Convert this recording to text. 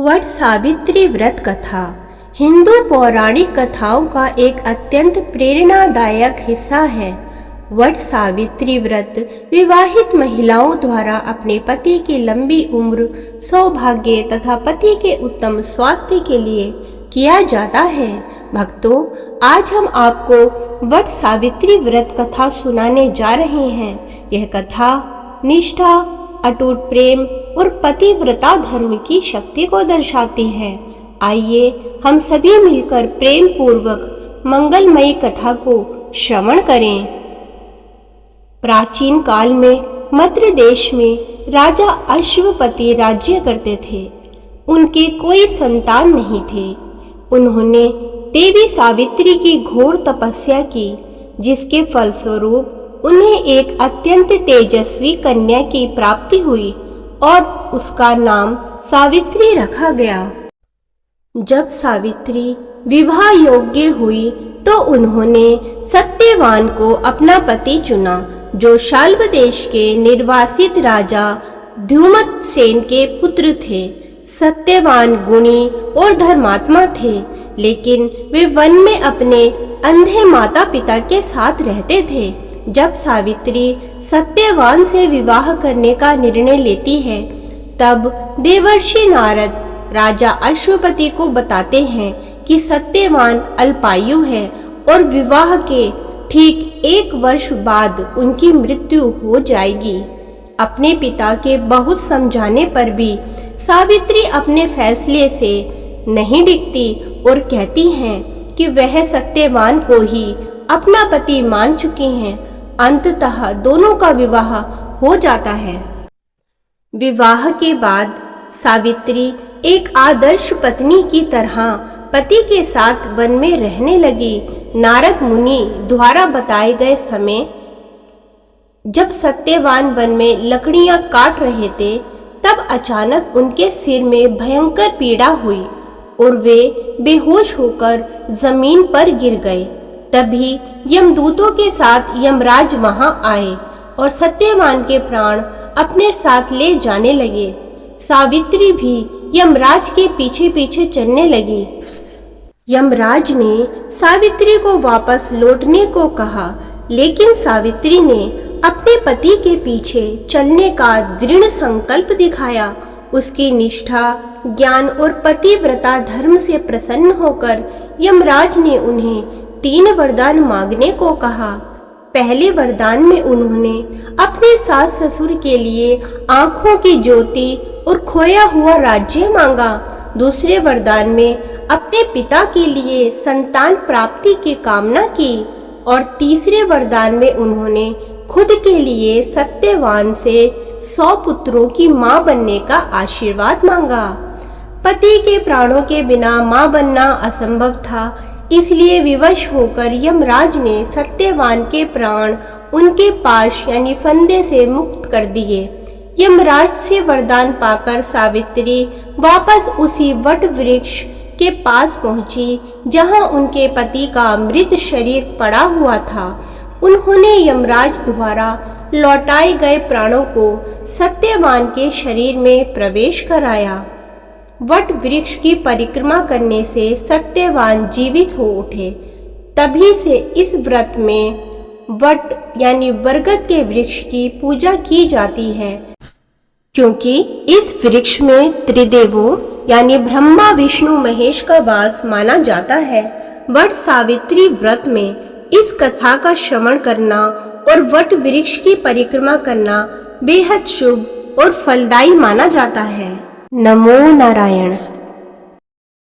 वट सावित्री व्रत कथा हिंदू पौराणिक कथाओं का एक अत्यंत प्रेरणादायक हिस्सा है। वट सावित्री व्रत विवाहित महिलाओं द्वारा अपने पति की लंबी उम्र, सौभाग्य तथा पति के उत्तम स्वास्थ्य के लिए किया जाता है। भक्तों, आज हम आपको वट सावित्री व्रत कथा सुनाने जा रहे हैं। यह कथा निष्ठा, अटूट प्रेम और पतिव्रता धर्म की शक्ति को दर्शाती है। आइए हम सभी मिलकर प्रेम पूर्वक मंगलमयी कथा को श्रवण करें। प्राचीन काल में मद्र देश में राजा अश्वपति राज्य करते थे। उनके कोई संतान नहीं थे। उन्होंने देवी सावित्री की घोर तपस्या की, जिसके फलस्वरूप उन्हें एक अत्यंत तेजस्वी कन्या की प्राप्ति हुई और उसका नाम सावित्री रखा गया। जब सावित्री विवाह योग्य हुई तो उन्होंने सत्यवान को अपना पति चुना, जो शाल्व देश के निर्वासित राजा ध्युमतसेन के पुत्र थे। सत्यवान गुणी और धर्मात्मा थे, लेकिन वे वन में अपने अंधे माता पिता के साथ रहते थे। जब सावित्री सत्यवान से विवाह करने का निर्णय लेती है, तब देवर्षि नारद राजा अश्वपति को बताते हैं कि सत्यवान अल्पायु है और विवाह के ठीक 1 वर्ष बाद उनकी मृत्यु हो जाएगी। अपने पिता के बहुत समझाने पर भी सावित्री अपने फैसले से नहीं डिगती और कहती हैं कि वह सत्यवान को ही अपना पति मान चुकी हैं। अंततः दोनों का विवाह हो जाता है। विवाह के बाद सावित्री एक आदर्श पत्नी की तरह पति के साथ वन में रहने लगी। नारद मुनि द्वारा बताए गए समय जब सत्यवान वन में लकड़ियां काट रहे थे, तब अचानक उनके सिर में भयंकर पीड़ा हुई और वे बेहोश होकर जमीन पर गिर गए। तभी यमदूतों के साथ यमराज वहां आए और सत्यवान के प्राण अपने साथ ले जाने लगे। सावित्री भी यमराज के पीछे पीछे चलने लगी। यमराज ने सावित्री को वापस लौटने को कहा, लेकिन सावित्री ने अपने पति के पीछे चलने का दृढ़ संकल्प दिखाया। उसकी निष्ठा, ज्ञान और पतिव्रता धर्म से प्रसन्न होकर यमराज ने उन्हें 3 वरदान मांगने को कहा। पहले वरदान में उन्होंने अपने सास ससुर के लिए आंखों की ज्योति और खोया हुआ राज्य मांगा। दूसरे वरदान में अपने पिता के लिए संतान प्राप्ति की कामना की और तीसरे वरदान में उन्होंने खुद के लिए सत्यवान से 100 पुत्रों की मां बनने का आशीर्वाद मांगा। पति के प्राणों के बिना मां बनना असंभव था, इसलिए विवश होकर यमराज ने सत्यवान के प्राण उनके पाश यानी फंदे से मुक्त कर दिए। यमराज से वरदान पाकर सावित्री वापस उसी वट वृक्ष के पास पहुंची, जहां उनके पति का मृत शरीर पड़ा हुआ था। उन्होंने यमराज द्वारा लौटाए गए प्राणों को सत्यवान के शरीर में प्रवेश कराया। वट वृक्ष की परिक्रमा करने से सत्यवान जीवित हो उठे। तभी से इस व्रत में वट यानी बरगद के वृक्ष की पूजा की जाती है, क्योंकि इस वृक्ष में त्रिदेवों यानी ब्रह्मा, विष्णु, महेश का वास माना जाता है। वट सावित्री व्रत में इस कथा का श्रवण करना और वट वृक्ष की परिक्रमा करना बेहद शुभ और फलदायी माना जाता है। नमो नारायण।